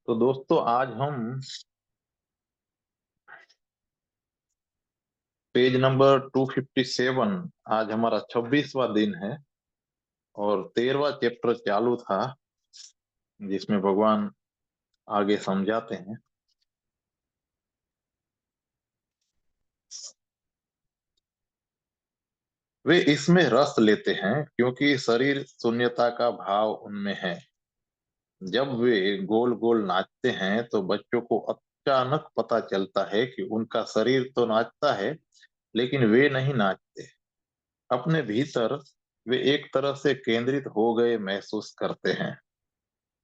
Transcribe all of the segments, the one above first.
तो दोस्तों आज हम पेज नंबर 257। आज हमारा 26वां दिन है और 13वां चैप्टर चालू था जिसमें भगवान आगे समझाते हैं। वे इसमें रस लेते हैं क्योंकि शरीर शून्यता का भाव उनमें है। जब वे गोल गोल नाचते हैं तो बच्चों को अचानक पता चलता है कि उनका शरीर तो नाचता है लेकिन वे नहीं नाचते। अपने भीतर वे एक तरह से केंद्रित हो गए महसूस करते हैं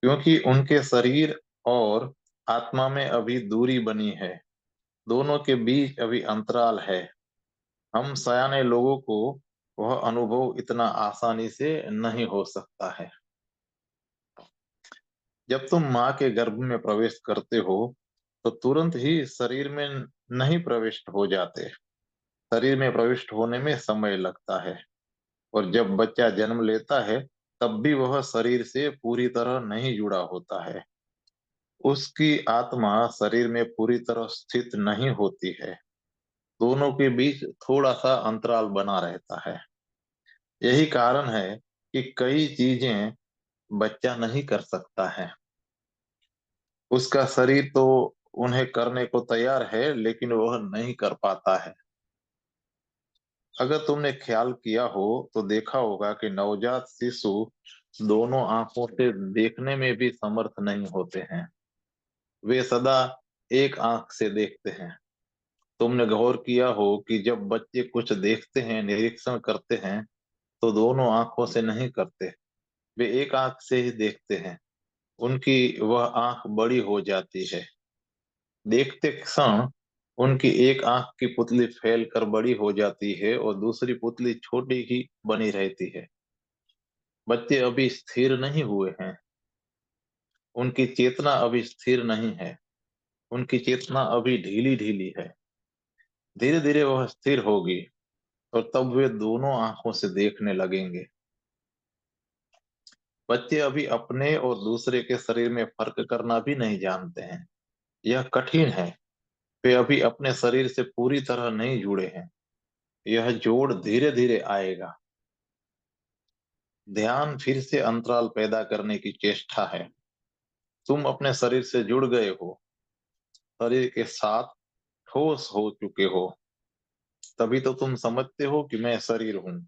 क्योंकि उनके शरीर और आत्मा में अभी दूरी बनी है। दोनों के बीच अभी अंतराल है। हम सयाने लोगों को वह अनुभव इतना आसानी से नहीं हो सकता है। जब तुम माँ के गर्भ में प्रवेश करते हो तो तुरंत ही शरीर में नहीं प्रविष्ट हो जाते। शरीर में प्रविष्ट होने में समय लगता है और जब बच्चा जन्म लेता है तब भी वह शरीर से पूरी तरह नहीं जुड़ा होता है। उसकी आत्मा शरीर में पूरी तरह स्थित नहीं होती है। दोनों के बीच थोड़ा सा अंतराल बना रहता है। यही कारण है कि कई चीजें बच्चा नहीं कर सकता है। उसका शरीर तो उन्हें करने को तैयार है लेकिन वह नहीं कर पाता है। अगर तुमने ख्याल किया हो तो देखा होगा कि नवजात शिशु दोनों आंखों से देखने में भी समर्थ नहीं होते हैं। वे सदा एक आंख से देखते हैं। तुमने गौर किया हो कि जब बच्चे कुछ देखते हैं, निरीक्षण करते हैं, तो दोनों आंखों से नहीं करते। वे एक आंख से ही देखते हैं। उनकी वह आंख बड़ी हो जाती है। देखते क्षण उनकी एक आंख की पुतली फैल कर बड़ी हो जाती है और दूसरी पुतली छोटी ही बनी रहती है। बच्चे अभी स्थिर नहीं हुए हैं। उनकी चेतना अभी स्थिर नहीं है। उनकी चेतना अभी ढीली ढीली है। धीरे धीरे वह स्थिर होगी और तब वे दोनों आंखों से देखने लगेंगे। बच्चे अभी अपने और दूसरे के शरीर में फर्क करना भी नहीं जानते हैं। यह कठिन है। वे अभी अपने शरीर से पूरी तरह नहीं जुड़े हैं। यह जोड़ धीरे धीरे आएगा। ध्यान फिर से अंतराल पैदा करने की चेष्टा है। तुम अपने शरीर से जुड़ गए हो, शरीर के साथ ठोस हो चुके हो। तभी तो तुम समझते हो कि मैं शरीर हूँ।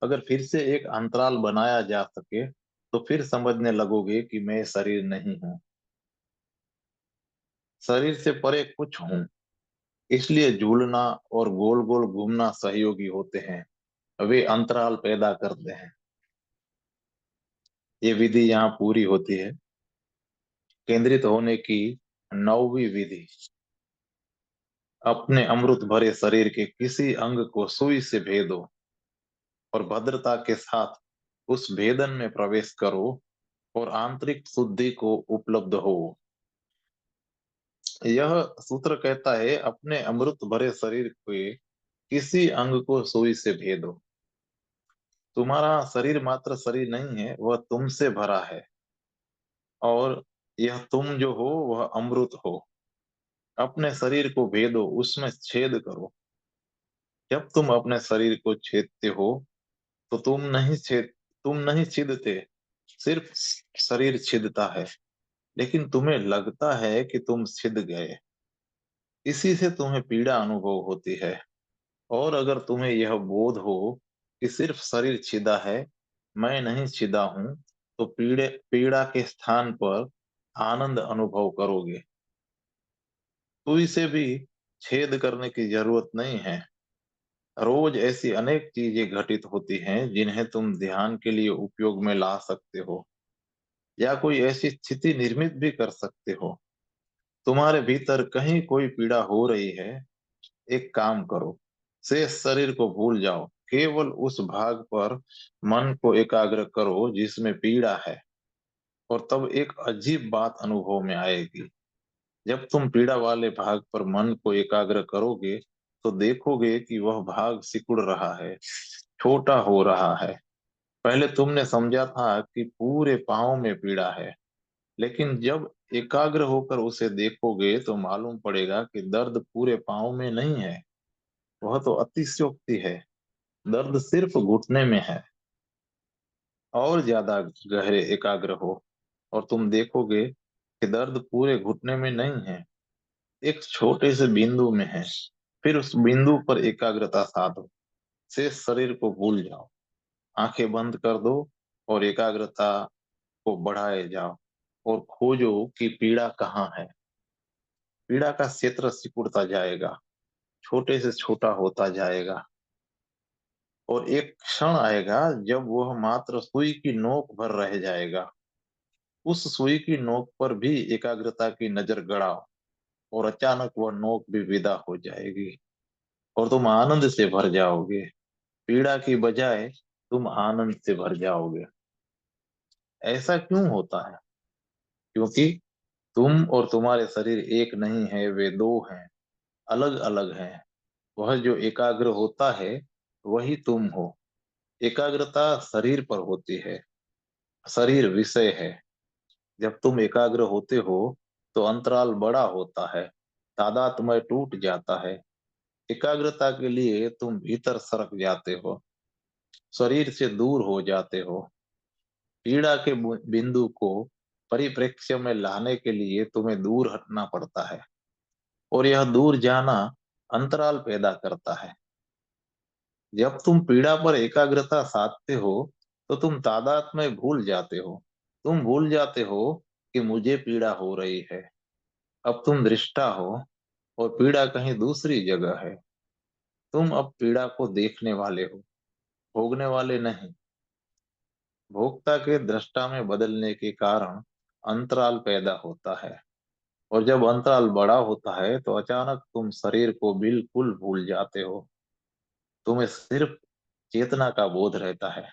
अगर फिर से एक अंतराल बनाया जा सके तो फिर समझने लगोगे कि मैं शरीर नहीं हूँ। शरीर से परे कुछ हूँ। इसलिए झूलना और गोल गोल घूमना सहयोगी होते हैं। वे अंतराल पैदा करते हैं। ये विधि यहाँ पूरी होती है। केंद्रित होने की 9वीं विधि। अपने अमृत भरे शरीर के किसी अंग को सुई से भेदो और भद्रता के साथ उस भेदन में प्रवेश करो और आंतरिक शुद्धि को उपलब्ध हो। यह सूत्र कहता है अपने अमृत भरे शरीर के किसी अंग को सुई से भेदो। तुम्हारा शरीर मात्र शरीर नहीं है, वह तुमसे भरा है। और यह तुम जो हो वह अमृत हो। अपने शरीर को भेदो, उसमें छेद करो। जब तुम अपने शरीर को छेदते हो तो तुम नहीं छिदते। सिर्फ शरीर छिदता है। लेकिन तुम्हें लगता है कि तुम छिद गए। इसी से तुम्हें पीड़ा अनुभव होती है। और अगर तुम्हें यह बोध हो कि सिर्फ शरीर छिदा है, मैं नहीं छिदा हूं, तो पीड़ा के स्थान पर आनंद अनुभव करोगे। सुई से भी छेद करने की जरूरत नहीं है। रोज ऐसी अनेक चीजें घटित होती हैं जिन्हें तुम ध्यान के लिए उपयोग में ला सकते हो या कोई ऐसी स्थिति निर्मित भी कर सकते हो। तुम्हारे भीतर कहीं कोई पीड़ा हो रही है, एक काम करो। शेष शरीर को भूल जाओ। केवल उस भाग पर मन को एकाग्र करो जिसमें पीड़ा है। और तब एक अजीब बात अनुभव में आएगी। जब तुम पीड़ा वाले भाग पर मन को एकाग्र करोगे तो देखोगे कि वह भाग सिकुड़ रहा है, छोटा हो रहा है। पहले तुमने समझा था कि पूरे पाँव में पीड़ा है, लेकिन जब एकाग्र होकर उसे देखोगे तो मालूम पड़ेगा कि दर्द पूरे पाँव में नहीं है, वह तो अतिशयोक्ति है। दर्द सिर्फ घुटने में है। और ज्यादा गहरे एकाग्र हो और तुम देखोगे कि दर्द पूरे घुटने में नहीं है, एक छोटे से बिंदु में है। फिर उस बिंदु पर एकाग्रता साधो, शेष शरीर को भूल जाओ, आंखें बंद कर दो और एकाग्रता को बढ़ाए जाओ और खोजो कि पीड़ा कहाँ है। पीड़ा का क्षेत्र सिकुड़ता जाएगा, छोटे से छोटा होता जाएगा और एक क्षण आएगा जब वह मात्र सुई की नोक भर रह जाएगा। उस सुई की नोक पर भी एकाग्रता की नजर गड़ाओ और अचानक वह नोक भी विदा हो जाएगी और तुम आनंद से भर जाओगे। पीड़ा की बजाय तुम आनंद से भर जाओगे। ऐसा क्यों होता है? क्योंकि तुम और तुम्हारे शरीर एक नहीं है, वे दो हैं, अलग अलग हैं। वह जो एकाग्र होता है वही तुम हो। एकाग्रता शरीर पर होती है, शरीर विषय है। जब तुम एकाग्र होते हो तो अंतराल बड़ा होता है, तादात्म्य टूट जाता है। एकाग्रता के लिए तुम भीतर सरक जाते हो, शरीर से दूर हो जाते हो। पीड़ा के बिंदु को परिप्रेक्ष्य में लाने के लिए तुम्हें दूर हटना पड़ता है और यह दूर जाना अंतराल पैदा करता है। जब तुम पीड़ा पर एकाग्रता साधते हो तो तुम तादात्म्य में भूल जाते हो। तुम भूल जाते हो कि मुझे पीड़ा हो रही है। अब तुम दृष्टा हो और पीड़ा कहीं दूसरी जगह है। तुम अब पीड़ा को देखने वाले हो, भोगने वाले नहीं। भोक्ता के दृष्टा में बदलने के कारण अंतराल पैदा होता है और जब अंतराल बड़ा होता है तो अचानक तुम शरीर को बिल्कुल भूल जाते हो। तुम्हें सिर्फ चेतना का बोध रहता है।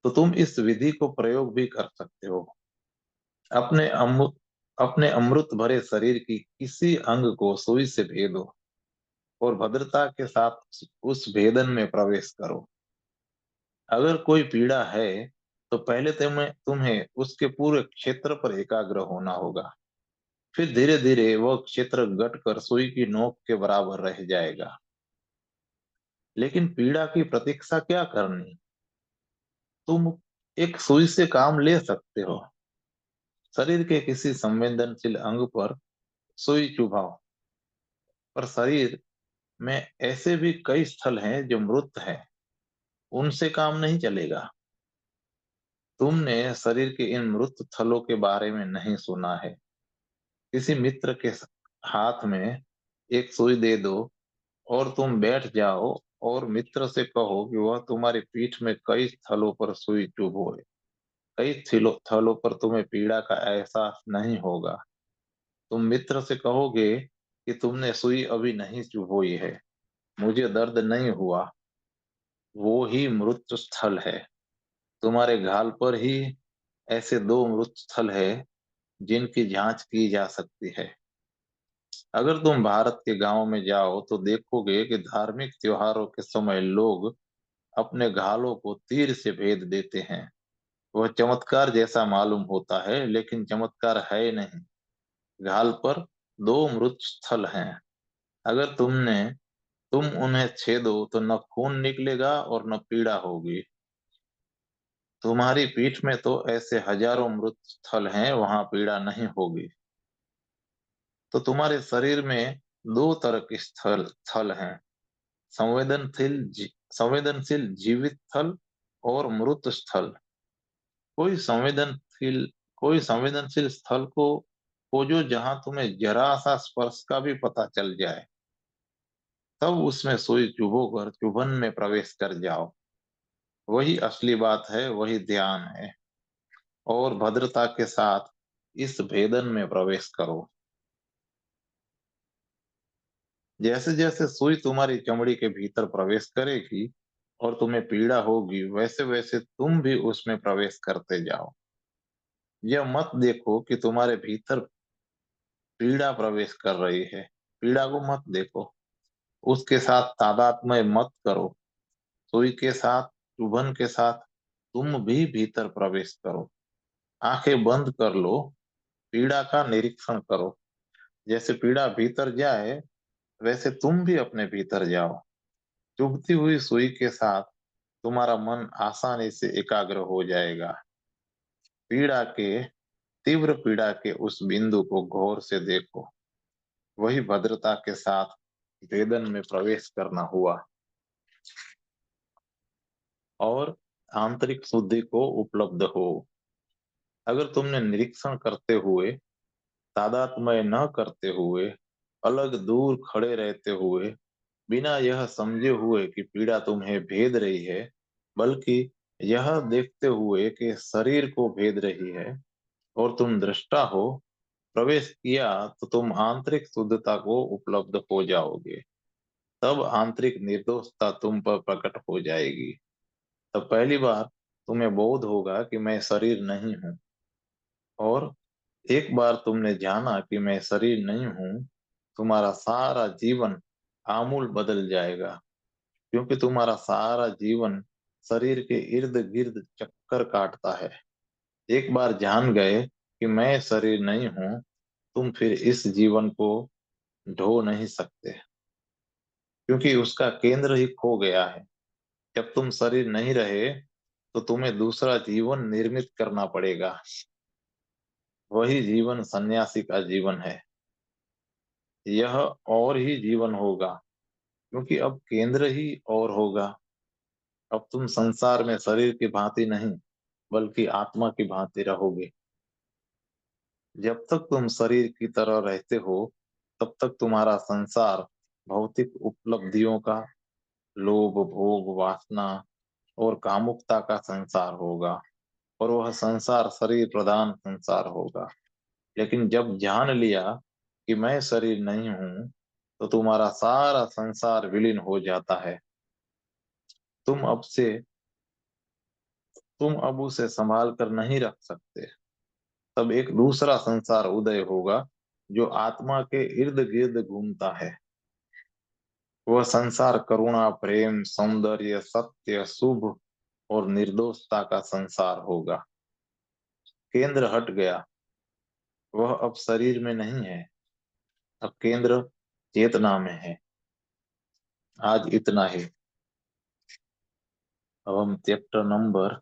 तो तुम इस विधि को प्रयोग भी कर सकते हो। अपने अपने अमृत भरे शरीर की किसी अंग को सुई से भेदो और भद्रता के साथ उस भेदन में प्रवेश करो। अगर कोई पीड़ा है तो पहले तुम्हें तुम्हें उसके पूरे क्षेत्र पर एकाग्र होना होगा। फिर धीरे धीरे वह क्षेत्र घटकर सुई की नोक के बराबर रह जाएगा। लेकिन पीड़ा की प्रतीक्षा क्या करनी? तुम एक सुई से काम ले सकते हो। शरीर के किसी संवेदनशील अंग पर सुई चुभाओ। पर शरीर में ऐसे भी कई स्थल हैं जो मृत हैं, उनसे काम नहीं चलेगा। तुमने शरीर के इन मृत स्थलों के बारे में नहीं सुना है। किसी मित्र के हाथ में एक सुई दे दो और तुम बैठ जाओ और मित्र से कहो कि वह तुम्हारी पीठ में कई स्थलों पर सुई चुभोए। कई स्थलों पर तुम्हें पीड़ा का एहसास नहीं होगा। तुम मित्र से कहोगे कि तुमने सुई अभी नहीं चुभोई है, मुझे दर्द नहीं हुआ। वो ही मृत स्थल है। तुम्हारे गाल पर ही ऐसे दो मृत स्थल है जिनकी जांच की जा सकती है। अगर तुम भारत के गांव में जाओ तो देखोगे कि धार्मिक त्योहारों के समय लोग अपने घालों को तीर से भेद देते हैं। वह चमत्कार जैसा मालूम होता है लेकिन चमत्कार है नहीं। घाल पर दो मृत स्थल हैं। अगर तुम उन्हें छेदो तो न खून निकलेगा और न पीड़ा होगी। तुम्हारी पीठ में तो ऐसे हजारों मृत स्थल हैं, वहां पीड़ा नहीं होगी। तो तुम्हारे शरीर में दो तरह के स्थल स्थल हैं, संवेदनशील संवेदनशील जीवित स्थल और मृत स्थल। कोई संवेदनशील कोई संवेदनशील स्थल को खोजो जहां तुम्हें जरा सा स्पर्श का भी पता चल जाए। तब उसमें सुई चुभो कर चुभन में प्रवेश कर जाओ। वही असली बात है, वही ध्यान है। और भद्रता के साथ इस भेदन में प्रवेश करो। जैसे जैसे सुई तुम्हारी चमड़ी के भीतर प्रवेश करेगी और तुम्हें पीड़ा होगी, वैसे वैसे तुम भी उसमें प्रवेश करते जाओ। यह मत देखो कि तुम्हारे भीतर पीड़ा प्रवेश कर रही है। पीड़ा को मत देखो, उसके साथ तादात्म्य मत करो। सुई के साथ, चुभन के साथ तुम भी भीतर प्रवेश करो। आंखें बंद कर लो, पीड़ा का निरीक्षण करो। जैसे पीड़ा भीतर जाए, वैसे तुम भी अपने भीतर जाओ। चुभती हुई सुई के साथ तुम्हारा मन आसानी से एकाग्र हो जाएगा। पीड़ा के तीव्र पीड़ा के उस बिंदु को गौर से देखो। वही भद्रता के साथ वेदन में प्रवेश करना हुआ। और आंतरिक शुद्धि को उपलब्ध हो। अगर तुमने निरीक्षण करते हुए, तादात्म्य न करते हुए, अलग दूर खड़े रहते हुए, बिना यह समझे हुए कि पीड़ा तुम्हें भेद रही है, बल्कि यह देखते हुए कि शरीर को भेद रही है और तुम दृष्टा हो, प्रवेश किया, तो तुम आंतरिक शुद्धता को उपलब्ध हो जाओगे। तब आंतरिक निर्दोषता तुम पर प्रकट हो जाएगी। तब पहली बार तुम्हें बोध होगा कि मैं शरीर नहीं हूँ। और एक बार तुमने जाना कि मैं शरीर नहीं हूँ, तुम्हारा सारा जीवन आमूल बदल जाएगा। क्योंकि तुम्हारा सारा जीवन शरीर के इर्द गिर्द चक्कर काटता है। एक बार जान गए कि मैं शरीर नहीं हूँ, तुम फिर इस जीवन को ढो नहीं सकते, क्योंकि उसका केंद्र ही खो गया है। जब तुम शरीर नहीं रहे, तो तुम्हें दूसरा जीवन निर्मित करना पड़ेगा। वही जीवन सन्यासी का जीवन है। यह और ही जीवन होगा, क्योंकि अब केंद्र ही और होगा। अब तुम संसार में शरीर की भांति नहीं, बल्कि आत्मा की भांति रहोगे। जब तक तुम शरीर की तरह रहते हो, तब तक तुम्हारा संसार भौतिक उपलब्धियों का, लोभ भोग वासना और कामुकता का संसार होगा। और वह संसार शरीर प्रधान संसार होगा। लेकिन जब जान लिया कि मैं शरीर नहीं हूं, तो तुम्हारा सारा संसार विलीन हो जाता है। तुम अब से तुम अब उसे संभाल कर नहीं रख सकते। तब एक दूसरा संसार उदय होगा, जो आत्मा के इर्द गिर्द घूमता है। वह संसार करुणा प्रेम सौंदर्य सत्य शुभ और निर्दोषता का संसार होगा। केंद्र हट गया। वह अब शरीर में नहीं है। अब केंद्र चेतना में है। आज इतना ही। अब हम चैप्टर नंबर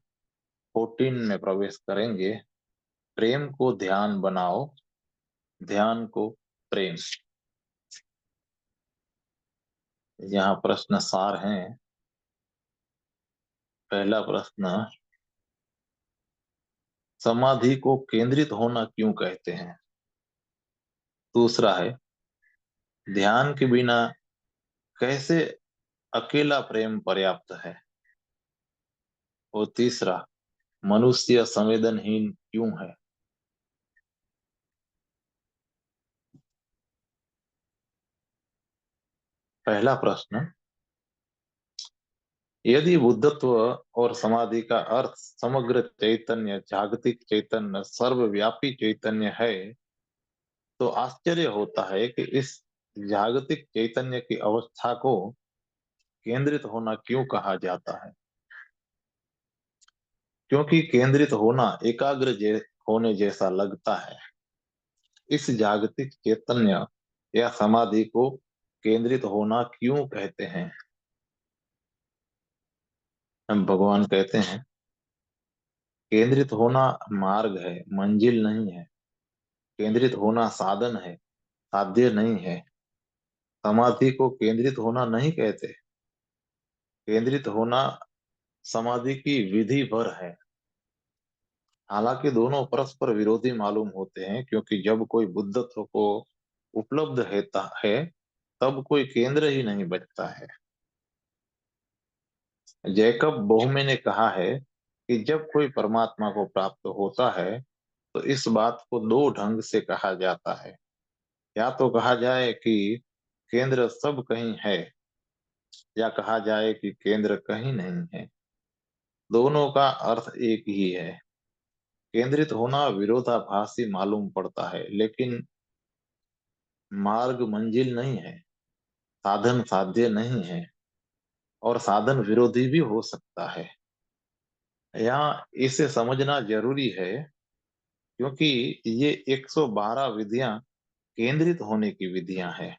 14 में प्रवेश करेंगे। प्रेम को ध्यान बनाओ, ध्यान को प्रेम। यहाँ प्रश्न सार हैं। पहला प्रश्न, समाधि को केंद्रित होना क्यों कहते हैं? दूसरा है, ध्यान के बिना कैसे अकेला प्रेम पर्याप्त है? और तीसरा, मनुष्य संवेदनहीन क्यों है? पहला प्रश्न, यदि बुद्धत्व और समाधि का अर्थ समग्र चैतन्य जागतिक चैतन्य सर्वव्यापी चैतन्य है, तो आश्चर्य होता है कि इस जागतिक चैतन्य की अवस्था को केंद्रित होना क्यों कहा जाता है? क्योंकि केंद्रित होना एकाग्र होने जैसा लगता है। इस जागतिक चैतन्य या समाधि को केंद्रित होना क्यों कहते हैं? हम भगवान कहते हैं, केंद्रित होना मार्ग है, मंजिल नहीं है। केंद्रित होना साधन है, साध्य नहीं है। समाधि को केंद्रित होना नहीं कहते। केंद्रित होना समाधि की विधि भर है। हालांकि दोनों परस्पर विरोधी मालूम होते हैं, क्योंकि जब कोई बुद्धत्व को उपलब्ध है, तब कोई केंद्र ही नहीं बचता है। जैकब बोहमे ने कहा है कि जब कोई परमात्मा को प्राप्त होता है, तो इस बात को दो ढंग से कहा जाता है। या तो कहा जाए कि केंद्र सब कहीं है, या कहा जाए कि केंद्र कहीं नहीं है। दोनों का अर्थ एक ही है। केंद्रित होना विरोधाभासी मालूम पड़ता है, लेकिन मार्ग मंजिल नहीं है, साधन साध्य नहीं है, और साधन विरोधी भी हो सकता है। यहाँ इसे समझना जरूरी है क्योंकि ये 112 विधियां केंद्रित होने की विधियां हैं।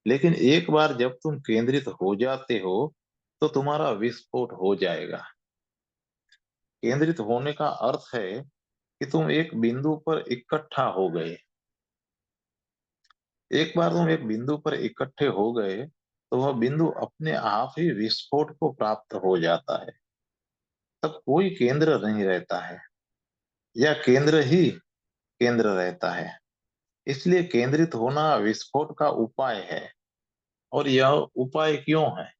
लेकिन एक बार जब तुम केंद्रित हो जाते हो तो तुम्हारा विस्फोट हो जाएगा। केंद्रित होने का अर्थ है कि तुम एक बिंदु पर इकट्ठा हो गए। एक बार तुम एक बिंदु पर इकट्ठे हो गए तो वह बिंदु अपने आप ही विस्फोट को प्राप्त हो जाता है। तब कोई केंद्र नहीं रहता है, या केंद्र ही केंद्र रहता है। इसलिए केंद्रित होना विस्फोट का उपाय है। और यह उपाय क्यों है?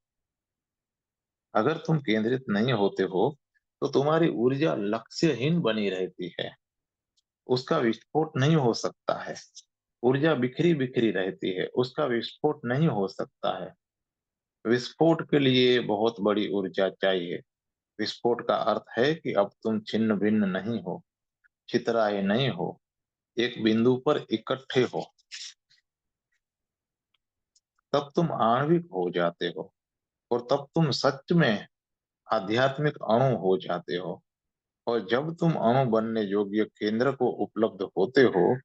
अगर तुम केंद्रित नहीं होते हो तो तुम्हारी ऊर्जा लक्ष्यहीन बनी रहती है। उसका विस्फोट नहीं हो सकता है। ऊर्जा बिखरी बिखरी रहती है, उसका विस्फोट नहीं हो सकता है। विस्फोट के लिए बहुत बड़ी ऊर्जा चाहिए। विस्फोट का अर्थ है कि अब तुम छिन्न भिन्न नहीं हो, छितराए नहीं हो, एक बिंदु पर इकट्ठे हो। तब तुम आणविक हो जाते हो, और तब तुम सच में आध्यात्मिक अणु हो जाते हो। और जब तुम अणु बनने योग्य केंद्र को उपलब्ध होते हो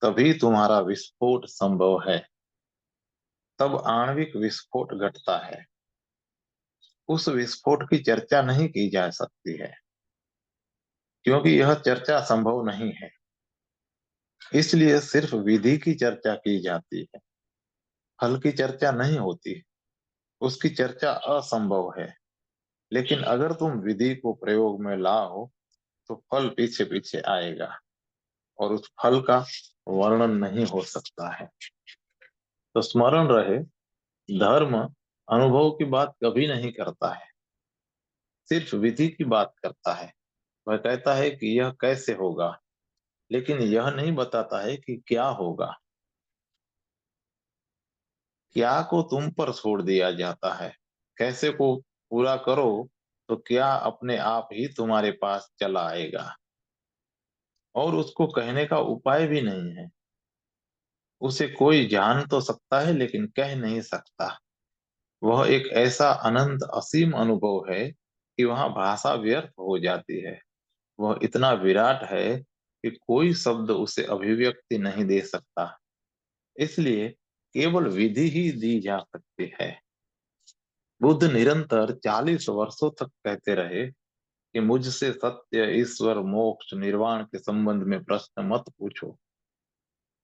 तभी तुम्हारा विस्फोट संभव है। तब आणविक विस्फोट घटता है। उस विस्फोट की चर्चा नहीं की जा सकती है, क्योंकि यह चर्चा संभव नहीं है। इसलिए सिर्फ विधि की चर्चा की जाती है, फल की चर्चा नहीं होती। उसकी चर्चा असंभव है। लेकिन अगर तुम विधि को प्रयोग में लाओ तो फल पीछे पीछे आएगा, और उस फल का वर्णन नहीं हो सकता है। तो स्मरण रहे, धर्म अनुभव की बात कभी नहीं करता है, सिर्फ विधि की बात करता है। वह कहता है कि यह कैसे होगा, लेकिन यह नहीं बताता है कि क्या होगा। क्या को तुम पर छोड़ दिया जाता है। कैसे को पूरा करो तो क्या अपने आप ही तुम्हारे पास चला आएगा। और उसको कहने का उपाय भी नहीं है। उसे कोई जान तो सकता है लेकिन कह नहीं सकता। वह एक ऐसा अनंत असीम अनुभव है कि वहां भाषा व्यर्थ हो जाती है। वह इतना विराट है कि कोई शब्द उसे अभिव्यक्ति नहीं दे सकता। इसलिए केवल विधि ही दी जा सकती है। बुद्ध निरंतर 40 वर्षों तक कहते रहे कि मुझसे सत्य, ईश्वर, मोक्ष, निर्वाण के संबंध में प्रश्न मत पूछो।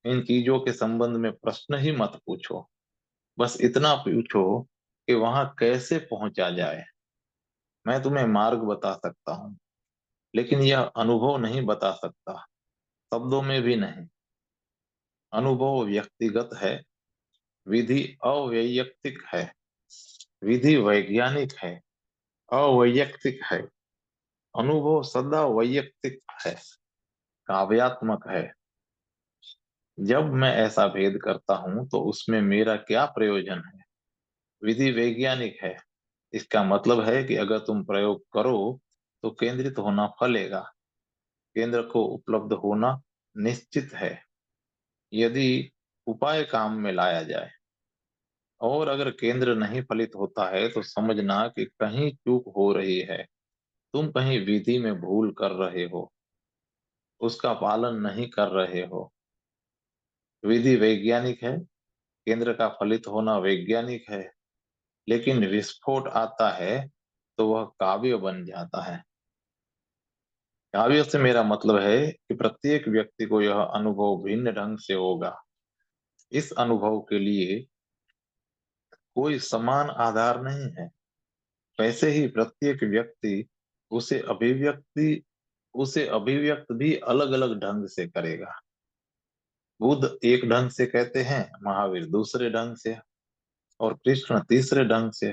इन चीजों के संबंध में प्रश्न ही मत पूछो। बस इतना पूछो कि वहां कैसे पहुंचा जाए। मैं तुम्हें मार्ग बता सकता हूँ, लेकिन यह अनुभव नहीं बता सकता, शब्दों में भी नहीं। अनुभव व्यक्तिगत है, विधि अवैयक्तिक है। विधि वैज्ञानिक है, अवैयक्तिक है। अनुभव सदा वैयक्तिक है, काव्यात्मक है। जब मैं ऐसा भेद करता हूं तो उसमें मेरा क्या प्रयोजन है? विधि वैज्ञानिक है। इसका मतलब है कि अगर तुम प्रयोग करो तो केंद्रित होना फलेगा। केंद्र को उपलब्ध होना निश्चित है, यदि उपाय काम में लाया जाए। और अगर केंद्र नहीं फलित होता है तो समझना कि कहीं चूक हो रही है। तुम कहीं विधि में भूल कर रहे हो, उसका पालन नहीं कर रहे हो। विधि वैज्ञानिक है, केंद्र का फलित होना वैज्ञानिक है। लेकिन विस्फोट आता है तो वह काव्य बन जाता है। काव्य से मेरा मतलब है कि प्रत्येक व्यक्ति को यह अनुभव भिन्न ढंग से होगा। इस अनुभव के लिए कोई समान आधार नहीं है। वैसे ही प्रत्येक व्यक्ति उसे अभिव्यक्ति उसे अभिव्यक्त भी अलग अलग ढंग से करेगा। बुद्ध एक ढंग से कहते हैं, महावीर दूसरे ढंग से, और कृष्ण तीसरे ढंग से।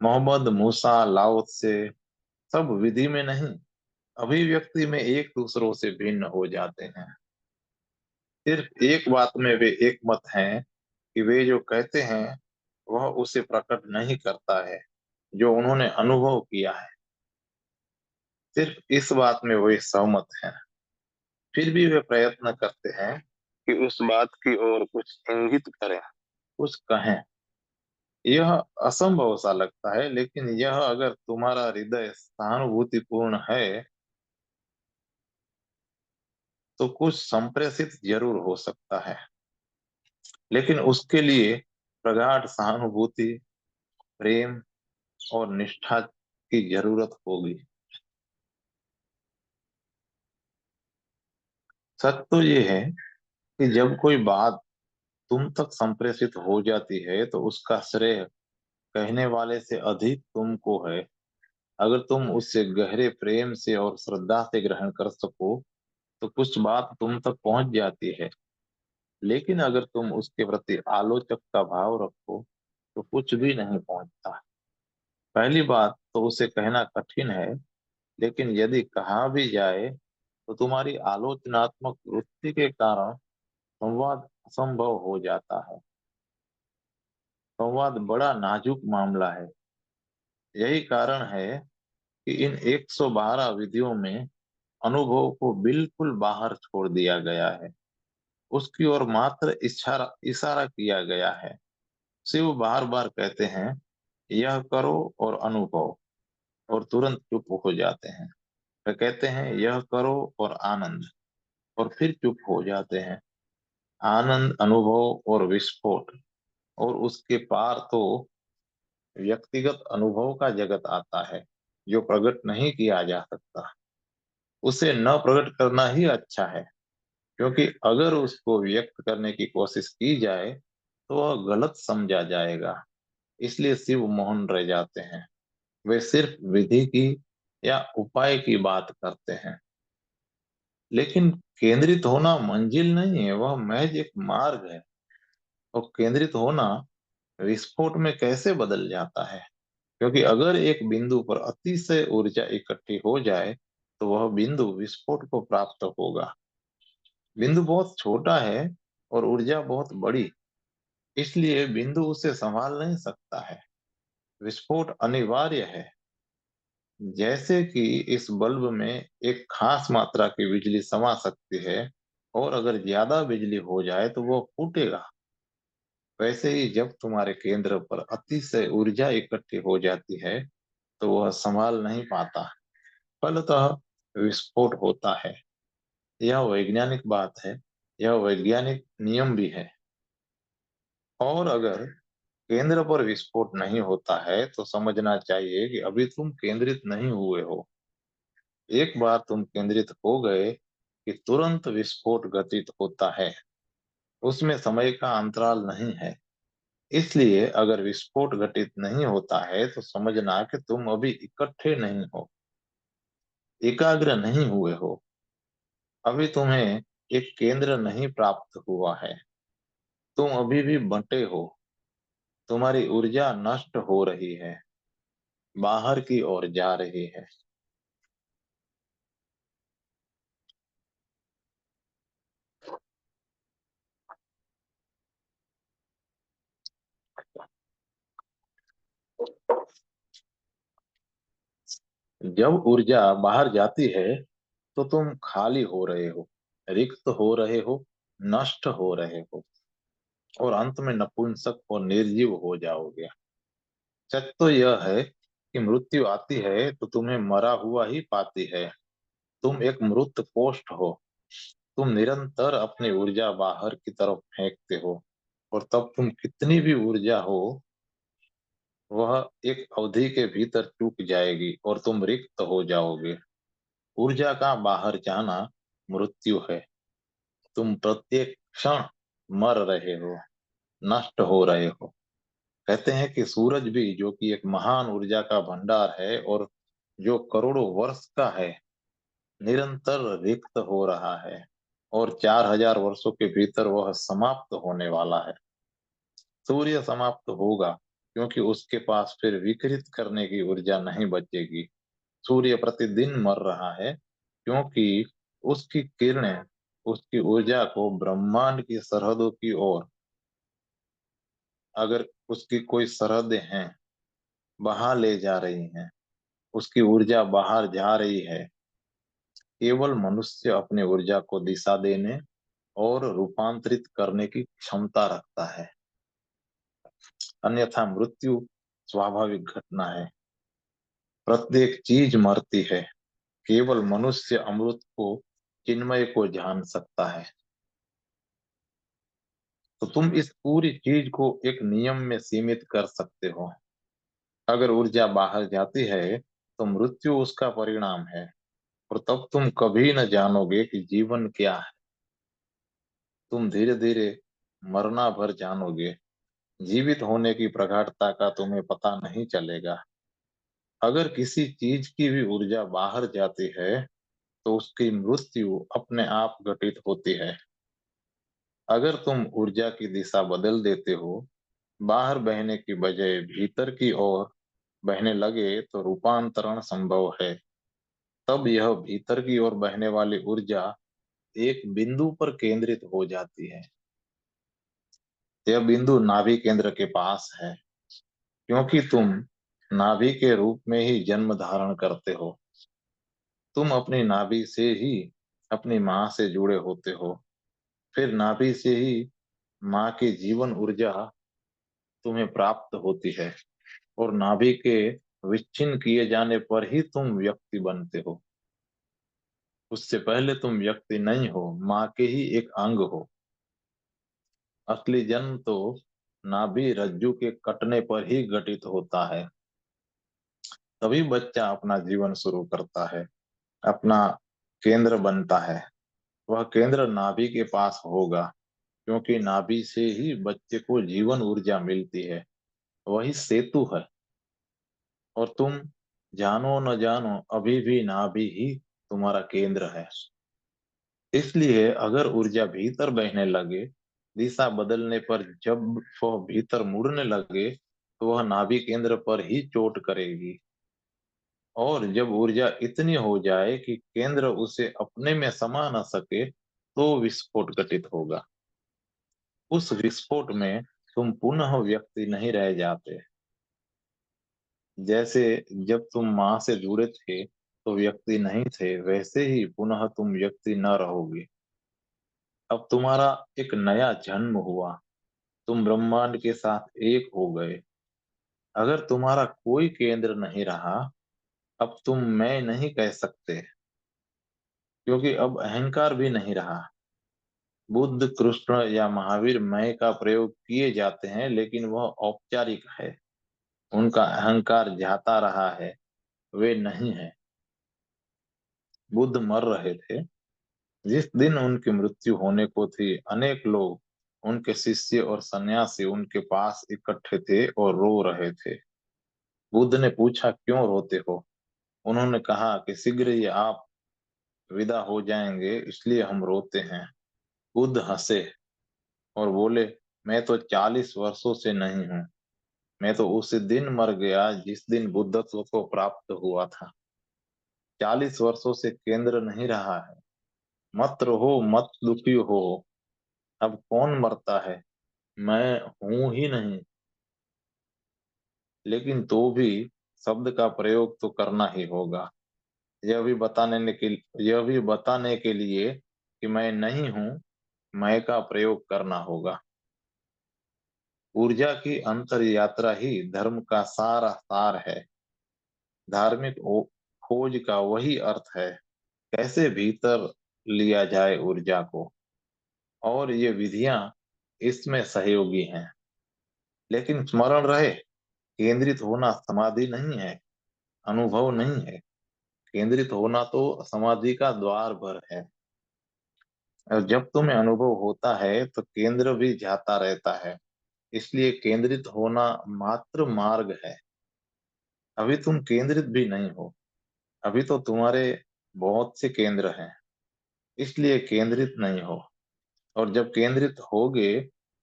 मोहम्मद, मूसा, लाओ से सब विधि में नहीं, अभिव्यक्ति में एक दूसरों से भिन्न हो जाते हैं। सिर्फ एक बात में वे एक मत हैं कि वे जो कहते हैं वह उसे प्रकट नहीं करता है जो उन्होंने अनुभव किया है। सिर्फ इस बात में वे सहमत हैं। फिर भी वे प्रयत्न करते हैं कि उस बात की ओर कुछ इंगित करें, कुछ कहें। यह असंभव सा लगता है, लेकिन यह अगर तुम्हारा हृदय सहानुभूतिपूर्ण है तो कुछ संप्रेषित जरूर हो सकता है, लेकिन उसके लिए प्रगाढ़ सहानुभूति, प्रेम और निष्ठा की जरूरत होगी। सच तो ये है कि जब कोई बात तुम तक संप्रेषित हो जाती है तो उसका श्रेय कहने वाले से अधिक तुमको है। अगर तुम उससे गहरे प्रेम से और श्रद्धा से ग्रहण कर सको तो कुछ बात तुम तक पहुंच जाती है, लेकिन अगर तुम उसके प्रति आलोचक का भाव रखो तो कुछ भी नहीं पहुंचता। पहली बात तो उसे कहना कठिन है, लेकिन यदि कहा भी जाए तो तुम्हारी आलोचनात्मक वृत्ति के कारण संवाद असंभव हो जाता है। संवाद बड़ा नाजुक मामला है। यही कारण है कि इन 112 विधियों में अनुभव को बिल्कुल बाहर छोड़ दिया गया है। उसकी ओर मात्र इशारा इशारा किया गया है। शिव बार बार कहते हैं, यह करो और अनुभव, और तुरंत चुप हो जाते हैं। वे कहते हैं, यह करो और आनंद, और फिर चुप हो जाते हैं। आनंद, अनुभव और विस्फोट, और उसके पार तो व्यक्तिगत अनुभव का जगत आता है जो प्रकट नहीं किया जा सकता। उसे न प्रकट करना ही अच्छा है, क्योंकि अगर उसको व्यक्त करने की कोशिश की जाए तो वह गलत समझा जाएगा। इसलिए शिव मौन रह जाते हैं। वे सिर्फ विधि की या उपाय की बात करते हैं, लेकिन केंद्रित होना मंजिल नहीं है, वह महज एक मार्ग है। और केंद्रित होना विस्फोट में कैसे बदल जाता है, क्योंकि अगर एक बिंदु पर अतिशय ऊर्जा इकट्ठी हो जाए तो वह बिंदु विस्फोट को प्राप्त होगा। बिंदु बहुत छोटा है और ऊर्जा बहुत बड़ी, इसलिए बिंदु उसे संभाल नहीं सकता है। विस्फोट अनिवार्य है। जैसे कि इस बल्ब में एक खास मात्रा की बिजली समा सकती है, और अगर ज्यादा बिजली हो जाए तो वो फूटेगा। वैसे ही जब तुम्हारे केंद्र पर अतिशय ऊर्जा इकट्ठी हो जाती है तो वह संभाल नहीं पाता, फलतः विस्फोट होता है। यह वैज्ञानिक बात है, यह वैज्ञानिक नियम भी है। और अगर केंद्र पर विस्फोट नहीं होता है तो समझना चाहिए कि अभी तुम केंद्रित नहीं हुए हो। एक बार तुम केंद्रित हो गए कि तुरंत विस्फोट घटित होता है। उसमें समय का अंतराल नहीं है। इसलिए अगर विस्फोट घटित नहीं होता है तो समझना कि तुम अभी इकट्ठे नहीं हो, एकाग्र नहीं हुए हो। अभी तुम्हें एक केंद्र नहीं प्राप्त हुआ है। तुम अभी भी बंटे हो। तुम्हारी ऊर्जा नष्ट हो रही है, बाहर की ओर जा रही है। जब ऊर्जा बाहर जाती है तो तुम खाली हो रहे हो, रिक्त हो रहे हो, नष्ट हो रहे हो, और अंत में नपुंसक और निर्जीव हो जाओगे। सच तो यह है कि मृत्यु आती है तो तुम्हें मरा हुआ ही पाती है। तुम एक मृत पोस्ट हो। तुम निरंतर अपनी ऊर्जा बाहर की तरफ फेंकते हो, और तब तुम कितनी भी ऊर्जा हो, वह एक अवधि के भीतर चूक जाएगी और तुम रिक्त हो जाओगे। ऊर्जा का बाहर जाना मृत्यु है। तुम प्रत्येक क्षण मर रहे हो, नष्ट हो रहे हो। कहते हैं कि सूरज भी, जो कि एक महान ऊर्जा का भंडार है और जो करोड़ों वर्ष का है, निरंतर रिक्त हो रहा है, और 4,000 वर्षों के भीतर वह समाप्त होने वाला है। सूर्य समाप्त होगा क्योंकि उसके पास फिर विकिरित करने की ऊर्जा नहीं बचेगी। सूर्य प्रतिदिन मर रहा है क्योंकि उसकी किरणें उसकी ऊर्जा को ब्रह्मांड की सरहदों की ओर, अगर उसकी कोई सरहदें हैं, बहा ले जा रही हैं। उसकी ऊर्जा बाहर जा रही है। केवल मनुष्य अपनी ऊर्जा को दिशा देने और रूपांतरित करने की क्षमता रखता है। अन्यथा मृत्यु स्वाभाविक घटना है। प्रत्येक चीज मरती है। केवल मनुष्य अमृत को चिन्मय को जान सकता है। तो तुम इस पूरी चीज को एक नियम में सीमित कर सकते हो। अगर ऊर्जा बाहर जाती है तो मृत्यु उसका परिणाम है, और तब तुम कभी न जानोगे कि जीवन क्या है। तुम धीरे धीरे मरना भर जानोगे। जीवित होने की प्रगाढ़ता का तुम्हें पता नहीं चलेगा। अगर किसी चीज की भी ऊर्जा बाहर जाती है तो उसकी मृत्यु अपने आप घटित होती है। अगर तुम ऊर्जा की दिशा बदल देते हो, बाहर बहने की बजाय भीतर की ओर बहने लगे, तो रूपांतरण संभव है। तब यह भीतर की ओर बहने वाली ऊर्जा एक बिंदु पर केंद्रित हो जाती है। यह बिंदु नाभि केंद्र के पास है, क्योंकि तुम नाभि के रूप में ही जन्म धारण करते हो। तुम अपनी नाभि से ही अपनी माँ से जुड़े होते हो। फिर नाभि से ही माँ की जीवन ऊर्जा तुम्हें प्राप्त होती है, और नाभि के विच्छिन्न किए जाने पर ही तुम व्यक्ति बनते हो। उससे पहले तुम व्यक्ति नहीं हो, माँ के ही एक अंग हो। असली जन्म तो नाभि रज्जु के कटने पर ही घटित होता है। तभी बच्चा अपना जीवन शुरू करता है, अपना केंद्र बनता है। वह केंद्र नाभि के पास होगा, क्योंकि नाभि से ही बच्चे को जीवन ऊर्जा मिलती है। वही सेतु है। और तुम जानो न जानो, अभी भी नाभि ही तुम्हारा केंद्र है। इसलिए अगर ऊर्जा भीतर बहने लगे, दिशा बदलने पर जब वह भीतर मुड़ने लगे, तो वह नाभि केंद्र पर ही चोट करेगी। और जब ऊर्जा इतनी हो जाए कि केंद्र उसे अपने में समा न सके, तो विस्फोट घटित होगा। उस विस्फोट में तुम पुनः व्यक्ति नहीं रह जाते। जैसे जब तुम माँ से जुड़े थे तो व्यक्ति नहीं थे, वैसे ही पुनः तुम व्यक्ति न रहोगे। अब तुम्हारा एक नया जन्म हुआ। तुम ब्रह्मांड के साथ एक हो गए। अगर तुम्हारा कोई केंद्र नहीं रहा, अब तुम मैं नहीं कह सकते, क्योंकि अब अहंकार भी नहीं रहा। बुद्ध, कृष्ण या महावीर मैं का प्रयोग किए जाते हैं, लेकिन वह औपचारिक है। उनका अहंकार जाता रहा है, वे नहीं है। बुद्ध मर रहे थे। जिस दिन उनकी मृत्यु होने को थी, अनेक लोग, उनके शिष्य और सन्यासी उनके पास इकट्ठे थे और रो रहे थे। बुद्ध ने पूछा, क्यों रोते हो? उन्होंने कहा कि शीघ्र ही आप विदा हो जाएंगे, इसलिए हम रोते हैं। बुद्ध हंसे और बोले, मैं तो 40 वर्षों से नहीं हूँ। मैं तो उस दिन मर गया जिस दिन बुद्धत्व को प्राप्त हुआ था। 40 वर्षों से केंद्र नहीं रहा है। मत रहो, मत दुखी हो। अब कौन मरता है? मैं हूं ही नहीं। लेकिन तो भी शब्द का प्रयोग तो करना ही होगा। यह भी बताने के लिए कि मैं नहीं हूं, मैं का प्रयोग करना होगा। ऊर्जा की अंतर यात्रा ही धर्म का सारा सार है। धार्मिक खोज का वही अर्थ है, कैसे भीतर लिया जाए ऊर्जा को। और ये विधियां इसमें सहयोगी हैं। लेकिन स्मरण रहे, केंद्रित होना समाधि नहीं है, अनुभव नहीं है। केंद्रित होना तो समाधि का द्वार भर है। और जब तुम्हें अनुभव होता है तो केंद्र भी जाता रहता है। इसलिए केंद्रित होना मात्र मार्ग है। अभी तुम केंद्रित भी नहीं हो। अभी तो तुम्हारे बहुत से केंद्र हैं, इसलिए केंद्रित नहीं हो। और जब केंद्रित होगे,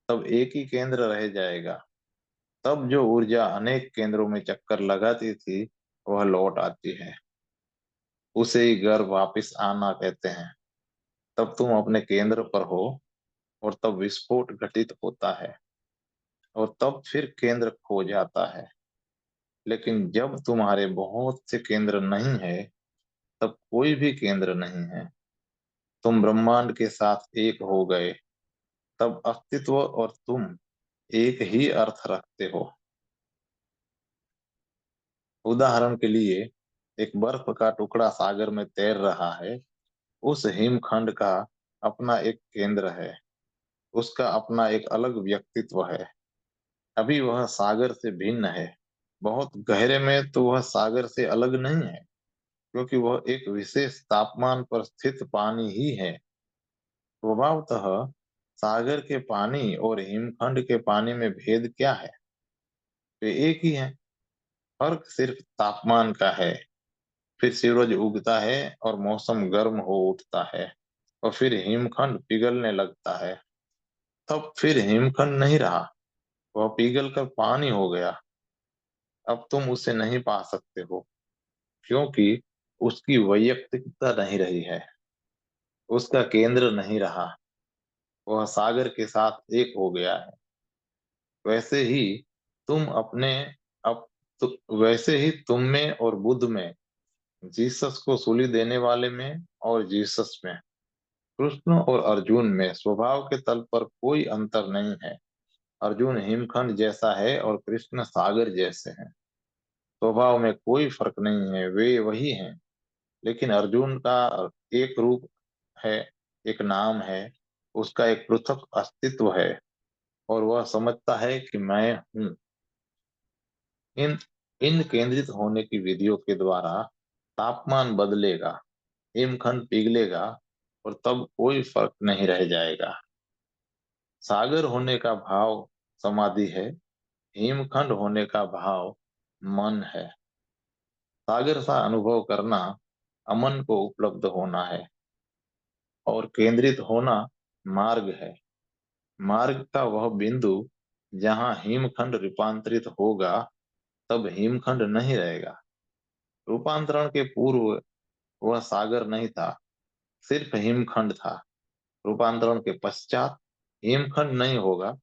तब एक ही केंद्र रह जाएगा। तब जो ऊर्जा अनेक केंद्रों में चक्कर लगाती थी, वह लौट आती है। उसे ही घर वापस आना कहते हैं। तब तुम अपने केंद्र पर हो, और तब विस्फोट घटित होता है, और तब फिर केंद्र खो जाता है। लेकिन जब तुम्हारे बहुत से केंद्र नहीं है, तब कोई भी केंद्र नहीं है। तुम ब्रह्मांड के साथ एक हो गए। तब अस्तित्व और तुम एक ही अर्थ रखते हो। उदाहरण के लिए, एक बर्फ का टुकड़ा सागर में तैर रहा है। उस हिमखंड का अपना एक केंद्र है, उसका अपना एक अलग व्यक्तित्व है। अभी वह सागर से भिन्न है। बहुत गहरे में तो वह सागर से अलग नहीं है, क्योंकि वह एक विशेष तापमान पर स्थित पानी ही है। स्वभावतः सागर के पानी और हिमखंड के पानी में भेद क्या है? वे एक ही है। फर्क सिर्फ तापमान का है। फिर सूरज उगता है और मौसम गर्म हो उठता है, और फिर हिमखंड पिघलने लगता है। तब फिर हिमखंड नहीं रहा, वह पिघल कर पानी हो गया। अब तुम उसे नहीं पा सकते हो, क्योंकि उसकी वैयक्तिकता नहीं रही है, उसका केंद्र नहीं रहा, वह सागर के साथ एक हो गया है। वैसे ही तुम अपने अब वैसे ही तुम में और बुद्ध में, जीसस को सूली देने वाले में और जीसस में, कृष्ण और अर्जुन में स्वभाव के तल पर कोई अंतर नहीं है। अर्जुन हिमखंड जैसा है और कृष्ण सागर जैसे हैं। स्वभाव में कोई फर्क नहीं है, वे वही हैं। लेकिन अर्जुन का एक रूप है, एक नाम है, उसका एक पृथक अस्तित्व है, और वह समझता है कि मैं हूँ। इन इन केंद्रित होने की विधियों के द्वारा तापमान बदलेगा, हिमखंड पिघलेगा, और तब कोई फर्क नहीं रह जाएगा। सागर होने का भाव समाधि है, हिमखंड होने का भाव मन है। सागर सा अनुभव करना अमन को उपलब्ध होना है, और केंद्रित होना मार्ग है। मार्ग का वह बिंदु जहाँ हिमखंड रूपांतरित होगा, तब हिमखंड नहीं रहेगा। रूपांतरण के पूर्व वह सागर नहीं था, सिर्फ हिमखंड था। रूपांतरण के पश्चात हिमखंड नहीं होगा,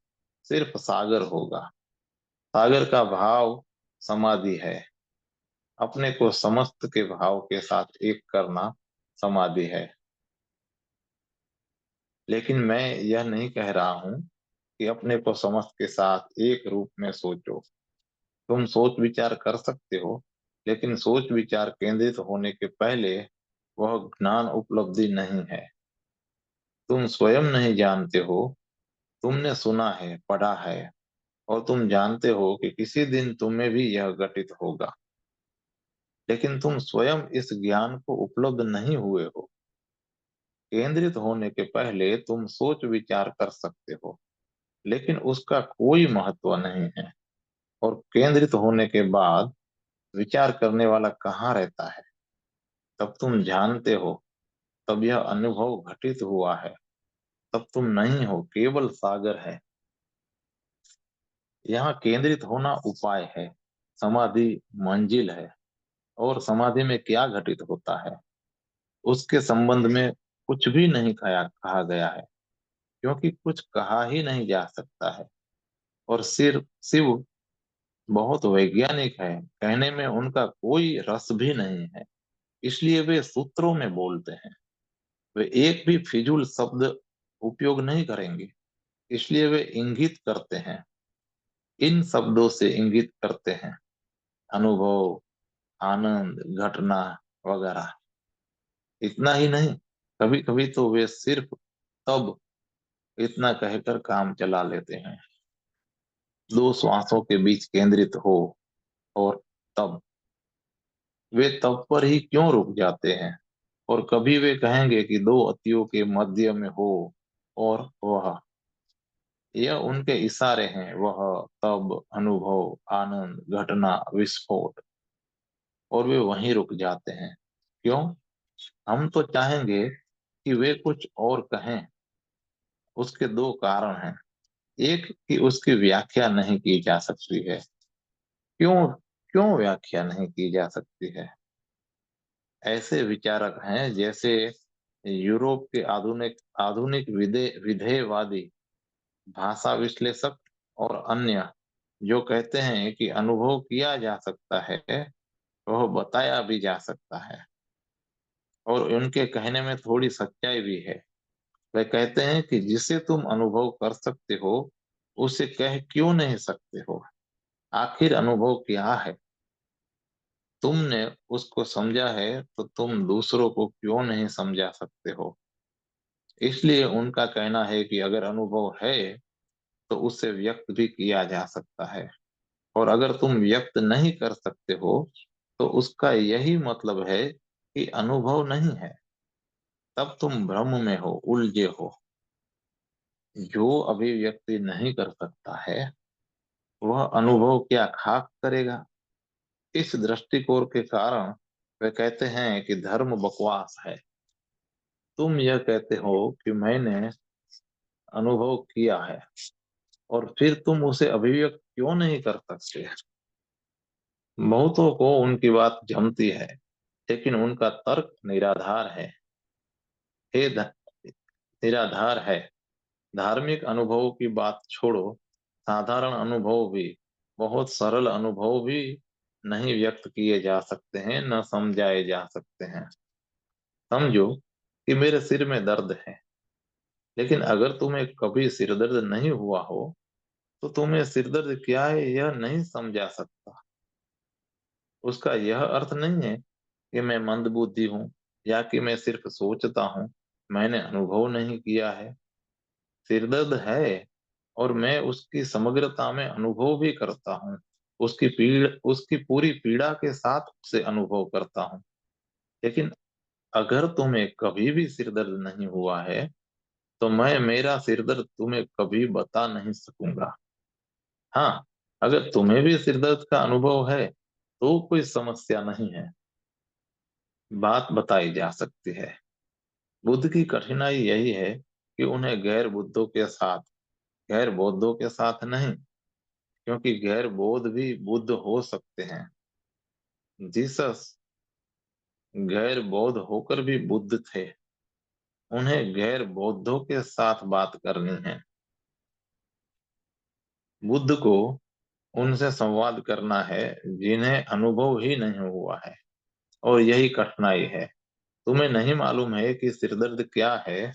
सिर्फ सागर होगा। सागर का भाव समाधि है। अपने को समस्त के भाव के साथ एक करना समाधि है। लेकिन मैं यह नहीं कह रहा हूं कि अपने को समस्त के साथ एक रूप में सोचो। तुम सोच विचार कर सकते हो, लेकिन सोच विचार केंद्रित होने के पहले वह ज्ञान उपलब्धि नहीं है। तुम स्वयं नहीं जानते हो। तुमने सुना है, पढ़ा है, और तुम जानते हो कि किसी दिन तुम्हें भी यह घटित होगा। लेकिन तुम स्वयं इस ज्ञान को उपलब्ध नहीं हुए हो। केंद्रित होने के पहले तुम सोच विचार कर सकते हो, लेकिन उसका कोई महत्व नहीं है। और केंद्रित होने के बाद विचार करने वाला कहाँ रहता है? तब तुम जानते हो, तब यह अनुभव घटित हुआ है। तब तुम नहीं हो, केवल सागर है। यहाँ केंद्रित होना उपाय है, समाधि मंजिल है। और समाधि में क्या घटित होता है, उसके संबंध में कुछ भी नहीं कहा गया है, क्योंकि कुछ कहा ही नहीं जा सकता है। और सिर्फ शिव बहुत वैज्ञानिक है, कहने में उनका कोई रस भी नहीं है, इसलिए वे सूत्रों में बोलते हैं। वे एक भी फिजूल शब्द उपयोग नहीं करेंगे, इसलिए वे इंगित करते हैं। इन शब्दों से इंगित करते हैं अनुभव, आनंद, घटना वगैरह। इतना ही नहीं, कभी कभी तो वे सिर्फ तब इतना कहकर काम चला लेते हैं। दो श्वासों के बीच केंद्रित हो, और तब वे तब पर ही क्यों रुक जाते हैं? और कभी वे कहेंगे कि दो अतियों के मध्य में हो, और वह, यह उनके इशारे हैं, वह, तब, अनुभव, आनंद, घटना, विस्फोट, और वे वहीं रुक जाते हैं। क्यों? हम तो चाहेंगे कि वे कुछ और कहें। उसके दो कारण हैं। एक, कि उसकी व्याख्या नहीं की जा सकती है। क्यों? क्यों व्याख्या नहीं की जा सकती है? ऐसे विचारक हैं जैसे यूरोप के आधुनिक आधुनिक विधेयवादी, भाषा विश्लेषक और अन्य, जो कहते हैं कि अनुभव किया जा सकता है, वह बताया भी जा सकता है। और उनके कहने में थोड़ी सच्चाई भी है। वे कहते हैं कि जिसे तुम अनुभव कर सकते हो, उसे कह क्यों नहीं सकते हो? आखिर अनुभव क्या है? तुमने उसको समझा है तो तुम दूसरों को क्यों नहीं समझा सकते हो। इसलिए उनका कहना है कि अगर अनुभव है तो उसे व्यक्त भी किया जा सकता है, और अगर तुम व्यक्त नहीं कर सकते हो तो उसका यही मतलब है कि अनुभव नहीं है। तब तुम भ्रम में हो, उलझे हो। जो अभिव्यक्ति नहीं कर सकता है वह अनुभव क्या खाक करेगा। इस दृष्टिकोण के कारण वे कहते हैं कि धर्म बकवास है। तुम यह कहते हो कि मैंने अनुभव किया है, और फिर तुम उसे अभिव्यक्त क्यों नहीं कर सकते। बहुतों को उनकी बात जमती है, लेकिन उनका तर्क निराधार है। हे ध- निराधार है। धार्मिक अनुभवों की बात छोड़ो, साधारण अनुभव भी, बहुत सरल अनुभव भी नहीं व्यक्त किए जा सकते हैं, न समझाए जा सकते हैं। समझो कि मेरे सिर में दर्द है, लेकिन अगर तुम्हें कभी सिर दर्द नहीं हुआ हो तो तुम्हें सिर दर्द क्या है यह नहीं समझा सकता। उसका यह अर्थ नहीं है कि मैं मंदबुद्धि हूँ या कि मैं सिर्फ सोचता हूँ, मैंने अनुभव नहीं किया है। सिरदर्द है, और मैं उसकी समग्रता में अनुभव भी करता हूँ। उसकी पूरी पीड़ा के साथ उसे अनुभव करता हूँ। लेकिन अगर तुम्हें कभी भी सिरदर्द नहीं हुआ है तो मैं मेरा सिरदर्द तुम्हें कभी बता नहीं सकूंगा। हाँ, अगर तुम्हें भी सिरदर्द का अनुभव है तो कोई समस्या नहीं है, बात बताई जा सकती है। बुद्ध की कठिनाई यही है कि उन्हें गैर बौद्धों के साथ नहीं, क्योंकि गैर बौद्ध भी बुद्ध हो सकते हैं। जीसस गैर बौद्ध होकर भी बुद्ध थे। उन्हें गैर बौद्धों के साथ बात करनी है। बुद्ध को उनसे संवाद करना है जिन्हें अनुभव ही नहीं हुआ है, और यही कठिनाई है। तुम्हें नहीं मालूम है कि सिरदर्द क्या है।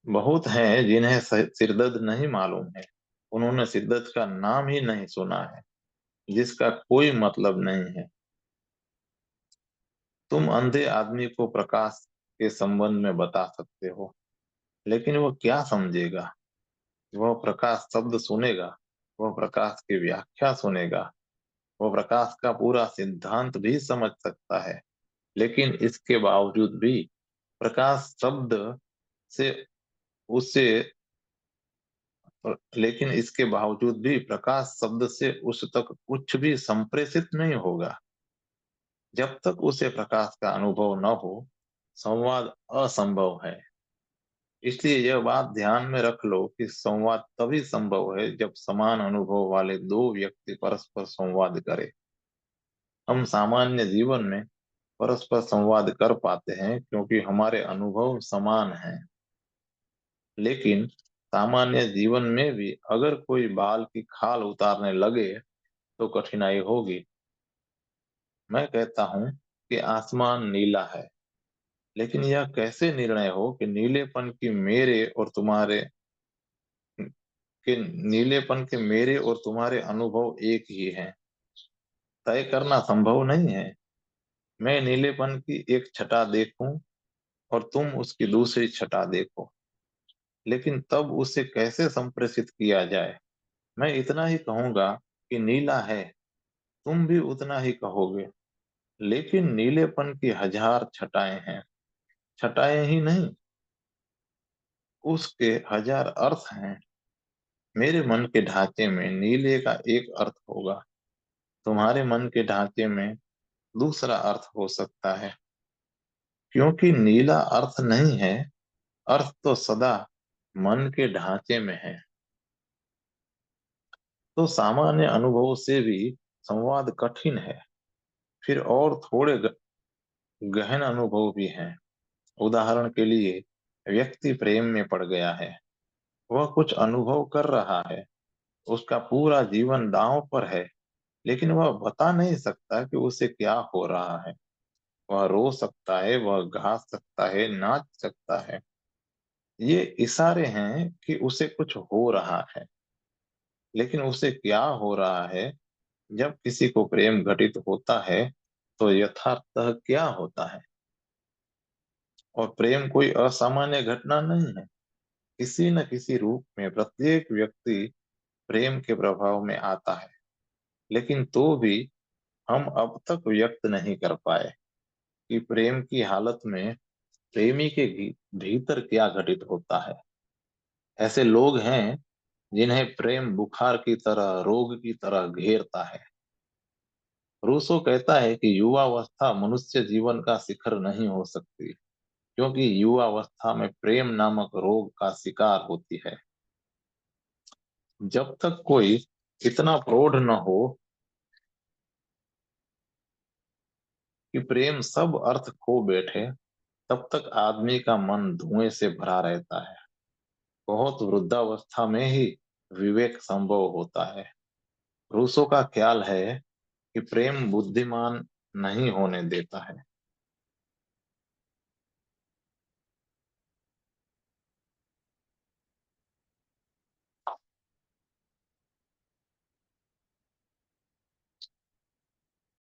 बहुत हैं जिन्हें सिरदर्द नहीं मालूम है। उन्होंने सिरदर्द का नाम ही नहीं सुना है, जिसका कोई मतलब नहीं है। तुम अंधे आदमी को प्रकाश के संबंध में बता सकते हो, लेकिन वो क्या समझेगा। वह प्रकाश शब्द सुनेगा, वह प्रकाश की व्याख्या सुनेगा, वह प्रकाश का पूरा सिद्धांत भी समझ सकता है, लेकिन इसके बावजूद भी प्रकाश शब्द से उसे लेकिन इसके बावजूद भी प्रकाश शब्द से उस तक कुछ भी संप्रेषित नहीं होगा। जब तक उसे प्रकाश का अनुभव न हो, संवाद असंभव है। इसलिए यह बात ध्यान में रख लो कि संवाद तभी संभव है जब समान अनुभव वाले दो व्यक्ति परस्पर संवाद करें। हम सामान्य जीवन में परस्पर संवाद कर पाते हैं क्योंकि हमारे अनुभव समान हैं। लेकिन सामान्य जीवन में भी अगर कोई बाल की खाल उतारने लगे तो कठिनाई होगी। मैं कहता हूं कि आसमान नीला है, लेकिन यह कैसे निर्णय हो कि नीलेपन के मेरे और तुम्हारे अनुभव एक ही हैं। तय करना संभव नहीं है। मैं नीलेपन की एक छटा देखूं और तुम उसकी दूसरी छटा देखो, लेकिन तब उसे कैसे संप्रेषित किया जाए। मैं इतना ही कहूंगा कि नीला है, तुम भी उतना ही कहोगे, लेकिन नीलेपन की हजार छटाएं हैं। छटाएं ही नहीं, उसके हजार अर्थ हैं। मेरे मन के ढांचे में नीले का एक अर्थ होगा, तुम्हारे मन के ढांचे में दूसरा अर्थ हो सकता है। क्योंकि नीला अर्थ नहीं है, अर्थ तो सदा मन के ढांचे में है। तो सामान्य अनुभव से भी संवाद कठिन है। फिर और थोड़े गहन अनुभव भी हैं। उदाहरण के लिए, व्यक्ति प्रेम में पड़ गया है। वह कुछ अनुभव कर रहा है, उसका पूरा जीवन दांव पर है, लेकिन वह बता नहीं सकता कि उसे क्या हो रहा है। वह रो सकता है, वह गा सकता है, नाच सकता है। ये इशारे हैं कि उसे कुछ हो रहा है, लेकिन उसे क्या हो रहा है जब किसी को प्रेम घटित होता है तो यथार्थतः क्या होता है? और प्रेम कोई असामान्य घटना नहीं है। किसी न किसी रूप में प्रत्येक व्यक्ति प्रेम के प्रभाव में आता है, लेकिन तो भी हम अब तक व्यक्त नहीं कर पाए कि प्रेम की हालत में प्रेमी के भीतर क्या घटित होता है। ऐसे लोग हैं जिन्हें प्रेम बुखार की तरह, रोग की तरह घेरता है। रूसो कहता है कि युवावस्था मनुष्य जीवन का शिखर नहीं हो सकती, क्योंकि युवावस्था में प्रेम नामक रोग का शिकार होती है। जब तक कोई इतना प्रौढ़ न हो कि प्रेम सब अर्थ खो बैठे, तब तक आदमी का मन धुएं से भरा रहता है। बहुत वृद्धावस्था में ही विवेक संभव होता है। रूसो का ख्याल है कि प्रेम बुद्धिमान नहीं होने देता है,